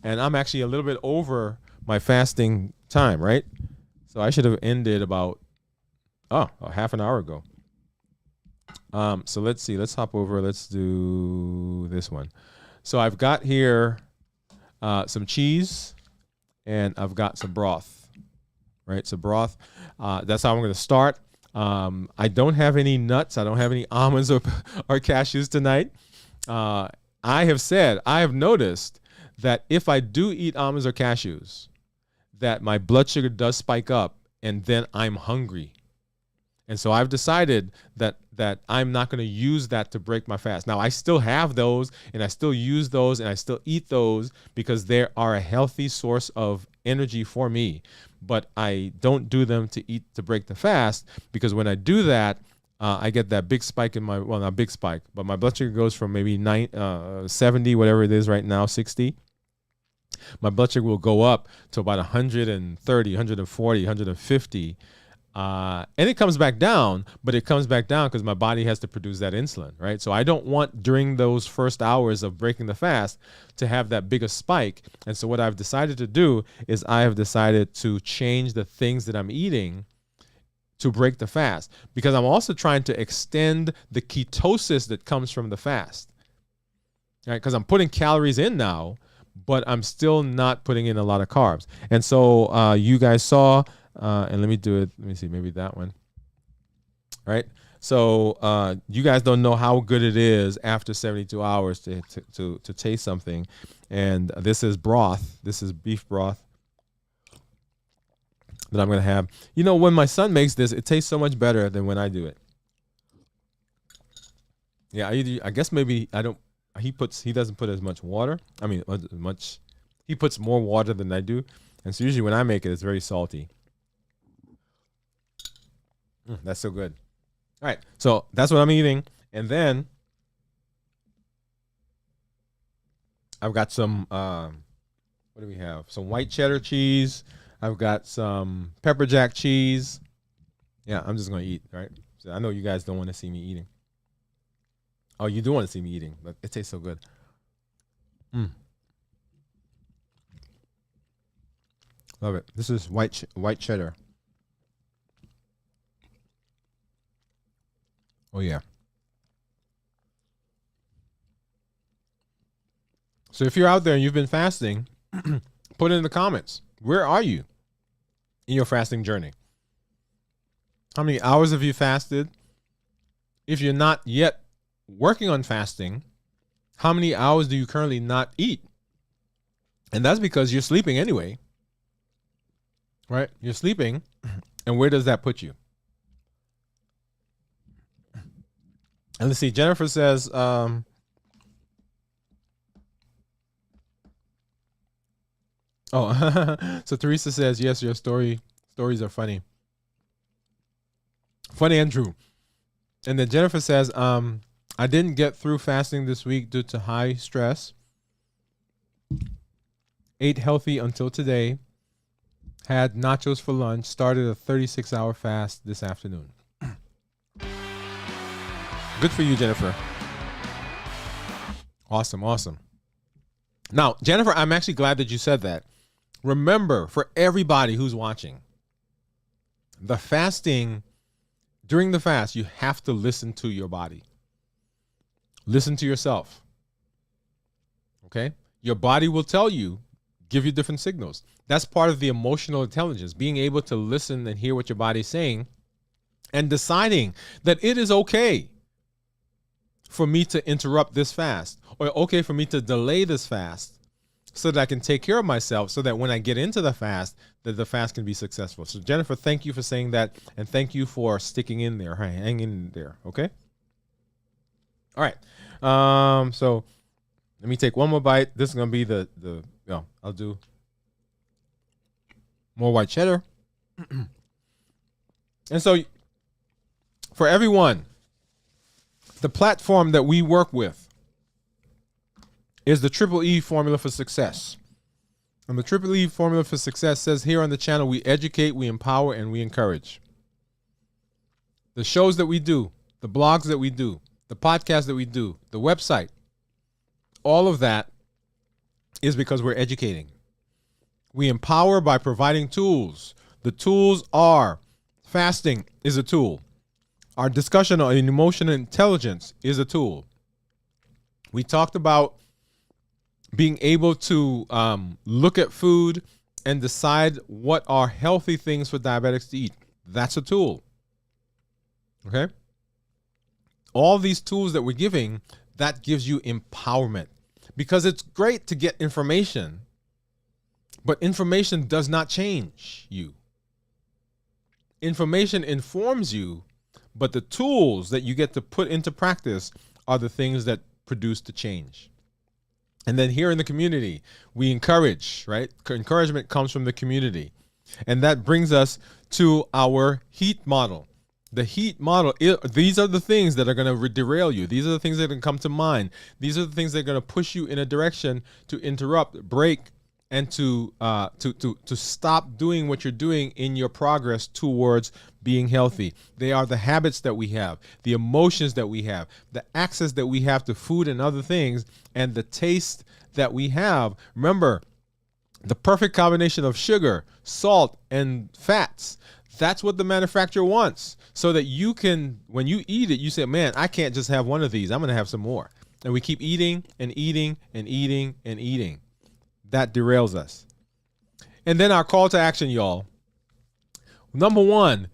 And I'm actually a little bit over my fasting time, right? So I should have ended about, half an hour ago. So let's see. Let's hop over. Let's do this one. So I've got here some cheese, and I've got some broth, right? So broth, that's how I'm going to start. I don't have any nuts. I don't have any almonds or cashews tonight. I have noticed that if I do eat almonds or cashews, that my blood sugar does spike up, and then I'm hungry. And so I've decided that I'm not going to use that to break my fast. Now, I still have those, and I still use those, and I still eat those because they are a healthy source of energy for me. But I don't do them to break the fast, because when I do that, I get that big spike in not big spike, but my blood sugar goes from maybe 70, whatever it is right now, 60. My blood sugar will go up to about 130, 140, 150. And it comes back down, but it comes back down because my body has to produce that insulin, right? So I don't want during those first hours of breaking the fast to have that bigger spike. And so what I've decided to do is I have decided to change the things that I'm eating to break the fast, because I'm also trying to extend the ketosis that comes from the fast, right? Because I'm putting calories in now, but I'm still not putting in a lot of carbs. And so you guys saw, and let me do it. Let me see, maybe that one. Right. So you guys don't know how good it is after 72 hours to taste something. And this is broth. This is beef broth that I'm going to have. When my son makes this, it tastes so much better than when I do it. Yeah, I guess maybe he doesn't put as much water. He puts more water than I do. And so usually when I make it, it's very salty. That's so good. All right. So that's what I'm eating. And then I've got some, what do we have? Some white cheddar cheese. I've got some pepper jack cheese. Yeah, I'm just going to eat, right? So I know you guys don't want to see me eating. Oh, you do want to see me eating, but it tastes so good. Love it. This is white cheddar. Oh, yeah. So if you're out there and you've been fasting, put it in the comments. Where are you in your fasting journey? How many hours have you fasted? If you're not yet working on fasting, how many hours do you currently not eat? And that's because you're sleeping anyway, right? You're sleeping. And where does that put you? And let's see, Jennifer says, so Teresa says, yes, your stories are funny. Funny and true. And then Jennifer says, I didn't get through fasting this week due to high stress. Ate healthy until today. Had nachos for lunch. Started a 36-hour fast this afternoon. Good for you, Jennifer. Awesome. Now, Jennifer, I'm actually glad that you said that. Remember, for everybody who's watching, during the fast, you have to listen to your body. Listen to yourself. Okay? Your body will tell you, give you different signals. That's part of the emotional intelligence, being able to listen and hear what your body's saying and deciding that it is okay for me to interrupt this fast, or okay for me to delay this fast, so that I can take care of myself, so that when I get into the fast, that the fast can be successful. So Jennifer, thank you for saying that, and thank you for sticking in there, hanging in there. Okay. All right. So let me take one more bite. This is gonna be I'll do more white cheddar. And so for everyone, the platform that we work with is the Triple E Formula for Success. And the Triple E Formula for Success says here on the channel, we educate, we empower, and we encourage. The shows that we do, the blogs that we do, the podcasts that we do, the website, all of that is because we're educating. We empower by providing tools. The tools are fasting is a tool. Our discussion on emotional intelligence is a tool. We talked about being able to look at food and decide what are healthy things for diabetics to eat. That's a tool. Okay? All these tools that we're giving, that gives you empowerment. Because it's great to get information, but information does not change you. Information informs you, but the tools that you get to put into practice are the things that produce the change. And then here in the community, we encourage, right? Encouragement comes from the community. And that brings us to our HEAT model. The HEAT model, these are the things that are going to derail you. These are the things that are going to come to mind. These are the things that are going to push you in a direction to interrupt, break, and to stop doing what you're doing in your progress towards being healthy. They are the habits that we have, the emotions that we have, the access that we have to food and other things, and the taste that we have. Remember, the perfect combination of sugar, salt, and fats. That's what the manufacturer wants, so that you can, when you eat it, you say, man, I can't just have one of these. I'm going to have some more. And we keep eating and eating and eating and eating. That derails us. And then our call to action, y'all. Number one,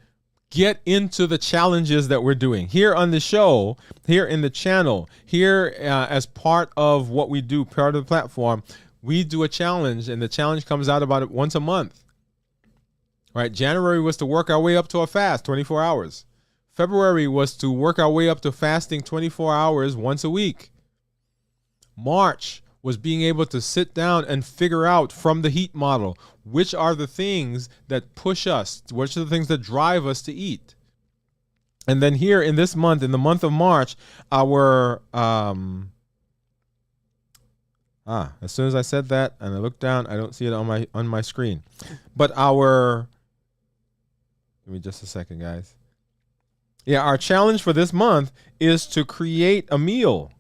get into the challenges that we're doing here on the show, here in the channel, here as part of what we do, part of the platform. We do a challenge, and the challenge comes out about once a month. Right? January was to work our way up to a fast, 24 hours. February was to work our way up to fasting 24 hours once a week. March was being able to sit down and figure out from the HEAT model, which are the things that push us, which are the things that drive us to eat. And then here in this month, in the month of March, our, as soon as I said that and I look down, I don't see it on my screen. But give me just a second, guys. Yeah, our challenge for this month is to create a meal.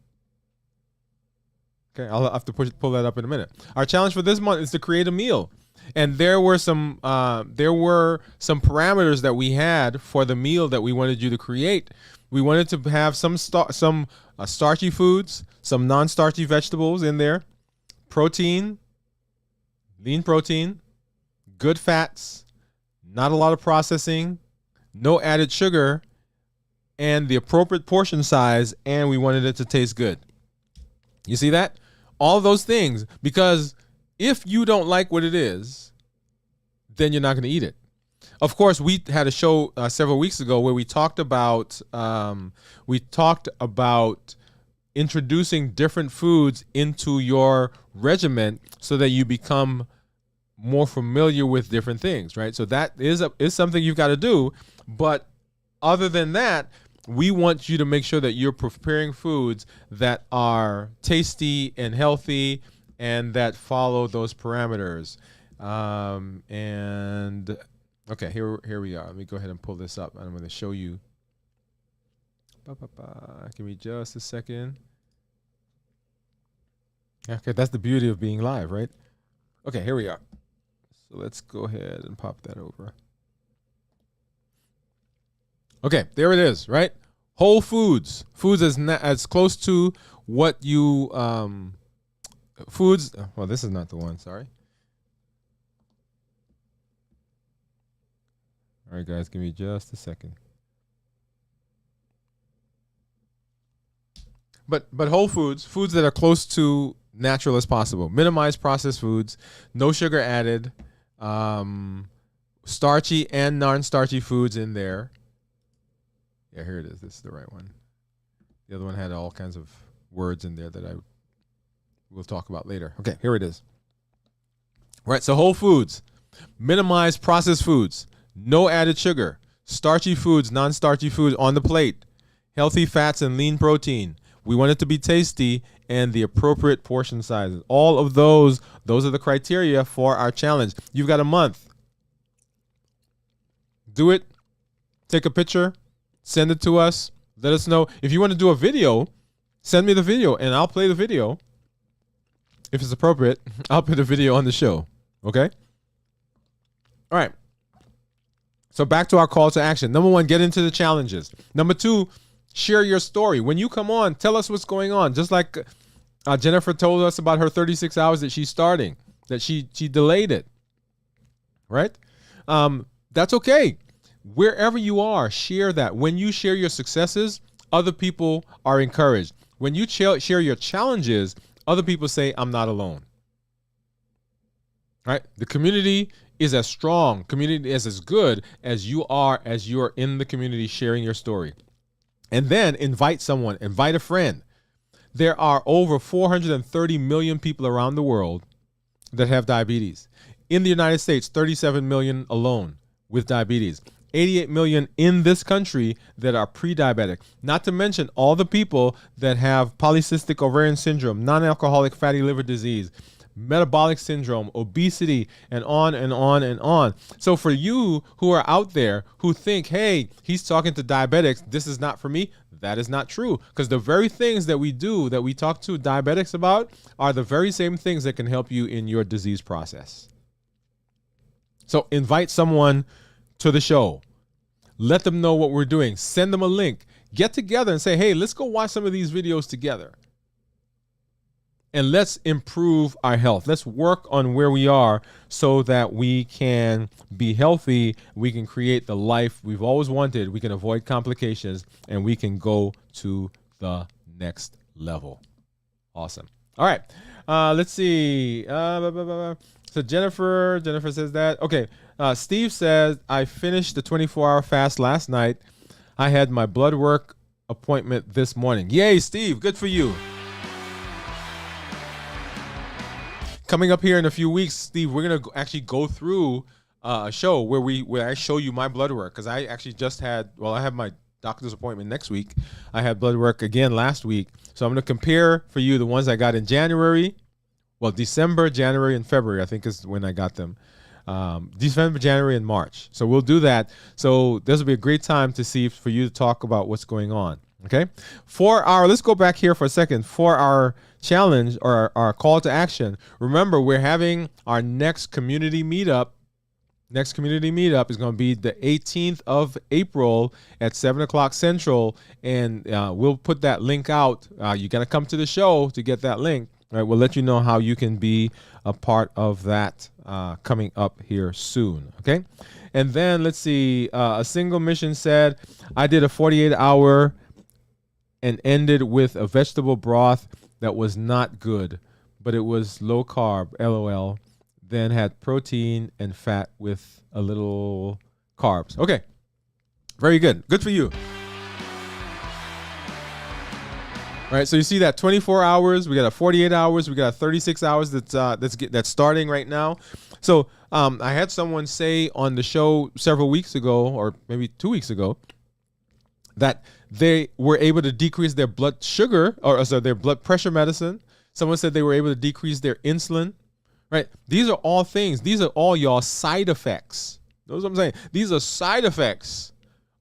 Okay, I'll have to pull that up in a minute. Our challenge for this month is to create a meal. And there were some parameters that we had for the meal that we wanted you to create. We wanted to have some starchy foods, some non-starchy vegetables in there, protein, lean protein, good fats, not a lot of processing, no added sugar, and the appropriate portion size, and we wanted it to taste good. You see that? All those things, because if you don't like what it is, then you're not going to eat it. Of course, we had a show several weeks ago where we talked about introducing different foods into your regimen so that you become more familiar with different things, right? So that is something you've got to do. But other than that, we want you to make sure that you're preparing foods that are tasty and healthy and that follow those parameters. And okay, here we are. Let me go ahead and pull this up. I'm going to show you. Give me just a second. Okay, that's the beauty of being live, right? Okay, here we are. So let's go ahead and pop that over. Okay, there it is, right? Whole foods. Foods as close to what you foods. Well, this is not the one, sorry. All right, guys, give me just a second. But whole foods that are close to natural as possible. Minimize processed foods. No sugar added. Starchy and non-starchy foods in there. Yeah, here it is. This is the right one. The other one had all kinds of words in there that I will talk about later. Okay, here it is. All right, so whole foods. Minimize processed foods. No added sugar. Starchy foods, non-starchy foods on the plate. Healthy fats and lean protein. We want it to be tasty and the appropriate portion sizes. All of those are the criteria for our challenge. You've got a month. Do it. Take a picture. Send it to us. Let us know. If you want to do a video, send me the video and I'll play the video. If it's appropriate, I'll put a video on the show. Okay? All right. So back to our call to action. Number 1, get into the challenges. Number 2, share your story. When you come on, tell us what's going on. Just like Jennifer told us about her 36 hours that she's starting, that she delayed it. Right? That's okay. Wherever you are, share that. When you share your successes, other people are encouraged. When you share your challenges, other people say, I'm not alone. Right? The community is as strong, community is as good as you are as you're in the community sharing your story. And then invite someone, invite a friend. There are over 430 million people around the world that have diabetes. In the United States, 37 million alone with diabetes. 88 million in this country that are pre-diabetic. Not to mention all the people that have polycystic ovarian syndrome, non-alcoholic fatty liver disease, metabolic syndrome, obesity, and on and on and on. So for you who are out there who think, hey, he's talking to diabetics, this is not for me, that is not true. Because the very things that we do, that we talk to diabetics about, are the very same things that can help you in your disease process. So invite someone to the show. Let them know what we're doing. Send them a link. Get together and say, hey, let's go watch some of these videos together. And let's improve our health. Let's work on where we are so that we can be healthy. We can create the life we've always wanted. We can avoid complications and we can go to the next level. Awesome. All right. Let's see. So Jennifer says that. Okay. Steve says, I finished the 24-hour fast last night. I had my blood work appointment this morning. Yay, Steve. Good for you. Coming up here in a few weeks, Steve, we're going to actually go through a show where I show you my blood work, because I actually just had, I have my doctor's appointment next week. I had blood work again last week. So I'm going to compare for you the ones I got in January. Well, December, January, and February, I think is when I got them. December, January, and March. So we'll do that. So this will be a great time to see for you to talk about what's going on. Okay. Let's go back here for a second. For our challenge or our call to action, remember we're having our next community meetup. Next community meetup is going to be the 18th of April at 7 o'clock Central. And we'll put that link out. You got to come to the show to get that link. All right, we'll let you know how you can be a part of that coming up here soon, okay? And then let's see, a single mission said, I did a 48-hour and ended with a vegetable broth that was not good, but it was low carb, LOL, then had protein and fat with a little carbs. Okay, very good. Good for you. All right, so you see that 24 hours, we got a 48 hours, we got a 36 hours that's starting right now. So I had someone say on the show several weeks ago, or maybe 2 weeks ago, that they were able to decrease their blood sugar, their blood pressure medicine. Someone said they were able to decrease their insulin, right? These are all things. These are all y'all side effects. That's what I'm saying. These are side effects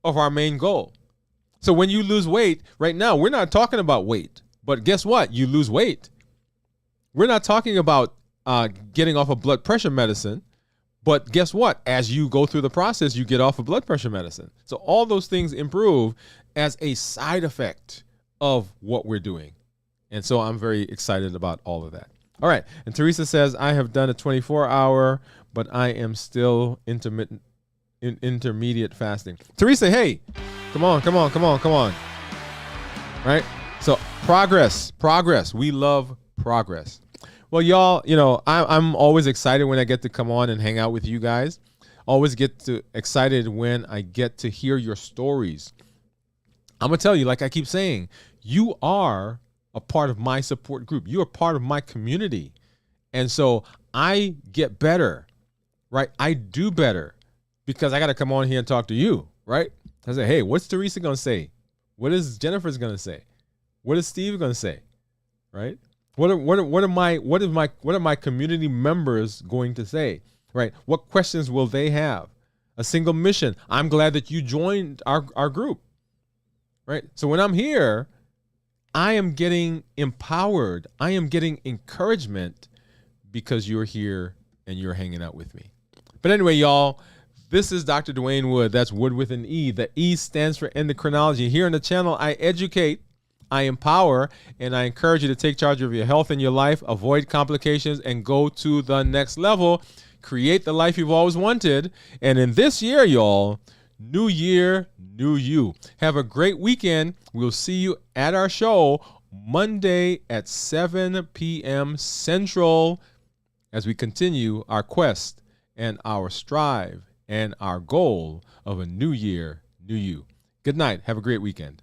of our main goal. So when you lose weight, right now, we're not talking about weight, but guess what? You lose weight. We're not talking about getting off of blood pressure medicine, but guess what? As you go through the process, you get off of blood pressure medicine. So all those things improve as a side effect of what we're doing. And so I'm very excited about all of that. All right. And Teresa says, I have done a 24-hour, but I am still intermediate fasting. Teresa, hey, come on. Right? So progress. We love progress. Well, y'all, I'm always excited when I get to come on and hang out with you guys. Always excited when I get to hear your stories. I'm going to tell you, like I keep saying, you are a part of my support group. You are part of my community. And so I get better, right? I do better because I got to come on here and talk to you, right? I say, hey, what's Teresa going to say? What is Jennifer's going to say? What is Steve going to say? Right? What are my community members going to say? Right? What questions will they have? A single mission. I'm glad that you joined our group. Right? So when I'm here, I am getting empowered. I am getting encouragement because you're here and you're hanging out with me. But anyway, y'all, this is Dr. Dwayne Wood. That's Wood with an E. The E stands for endocrinology. Here on the channel, I educate, I empower, and I encourage you to take charge of your health and your life, avoid complications, and go to the next level. Create the life you've always wanted. And in this year, y'all, new year, new you. Have a great weekend. We'll see you at our show Monday at 7 p.m. Central as we continue our quest and our strive and our goal of a new year, new you. Good night. Have a great weekend.